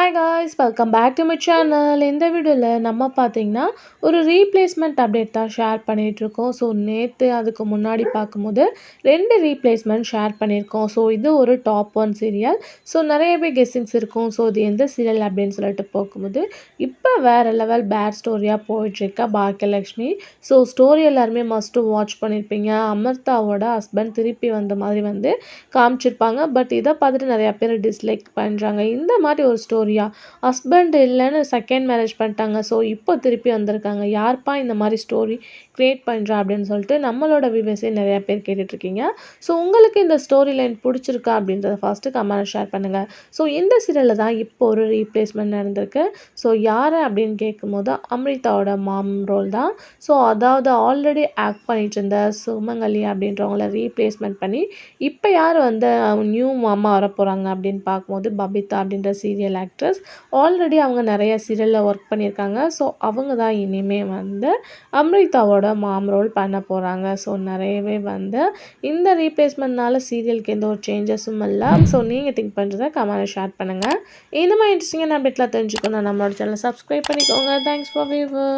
Hi guys welcome back to my channel. இந்த வீடியோவில் நம்ம பார்த்தீங்கன்னா ஒரு ரீப்ளேஸ்மெண்ட் அப்டேட் தான் ஷேர் பண்ணிகிட்ருக்கோம். ஸோ நேற்று அதுக்கு முன்னாடி பார்க்கும்போது 2 ரீப்ளேஸ்மெண்ட் ஷேர் பண்ணியிருக்கோம். ஸோ இது ஒரு டாப் 1 சீரியல். ஸோ நிறையவே கெஸ்ஸிங்ஸ் இருக்கும். ஸோ இது எந்த சீரியல் அப்படின்னு சொல்லிட்டு பார்க்கும்போது இப்போ வேறு லெவல் பேட் ஸ்டோரியாக போயிட்டுருக்க பாக்கியலக்ஷ்மி. ஸோ ஸ்டோரி எல்லாருமே மஸ்ட்டு வாட்ச் பண்ணியிருப்பீங்க. அமிர்தாவோட ஹஸ்பண்ட் திருப்பி வந்த மாதிரி காமிச்சிருப்பாங்க. பட் இதை பார்த்துட்டு நிறையா பேர் டிஸ்லைக் பண்ணுறாங்க. இந்த மாதிரி ஒரு ஸ்டோரியா, ஹஸ்பண்ட் இல்லைன்னு செகண்ட் மேரேஜ் பண்ணிட்டாங்க, ஸோ இப்போ திருப்பி வந்திருக்காங்க, யார்ப்பா இந்த மாதிரி ஸ்டோரி க்ரியேட் பண்ணுறா அப்படின்னு சொல்லிட்டு நம்மளோட வியூவர்ஸே நிறையா பேர் கேட்டுட்ருக்கீங்க. ஸோ உங்களுக்கு இந்த ஸ்டோரி லைன் பிடிச்சிருக்கா அப்படின்றத ஃபஸ்ட்டு கமெண்ட் ஷேர் பண்ணுங்கள். ஸோ இந்த சீரியலில் தான் இப்போ ஒரு ரீப்ளேஸ்மெண்ட் நடந்திருக்கு. ஸோ யார் அப்படின்னு கேட்கும்போது அம்ரிதாவோட மாம் ரோல் தான். ஸோ அதாவது ஆல்ரெடி ஆக்ட் பண்ணிட்டு இருந்த சுமங்கலி அப்படின்றவங்கள ரீப்ளேஸ்மெண்ட் பண்ணி இப்போ யார் நியூ மாமா வர போகிறாங்க அப்படின்னு பார்க்கும்போது பபிதா அப்படின்ற சீரியல் ஆக்ட்ரஸ். ஆல்ரெடி அவங்க நிறைய சீரியலில் ஒர்க் பண்ணியிருக்காங்க. ஸோ அவங்க தான் இனிமேல் அம்ரிதாவோட மாம் ரோல் பண்ண போகிறாங்க. ஸோ நிறையவே இந்த ரீப்ளேஸ்மெண்ட்னால சீரியலுக்கு எந்த ஒரு சேஞ்சஸும் இல்லை. ஸோ நீங்கள் திங்க் பண்ணுறத கமெண்ட் ஷேர் பண்ணுங்கள். இந்த மாதிரி இன்ட்ரெஸ்டிங்கான அப்டேட்லாம் தெரிஞ்சுக்கணும் நம்மளோட சேனலை சப்ஸ்கிரைப் பண்ணிக்கோங்க. Thanks for viewer.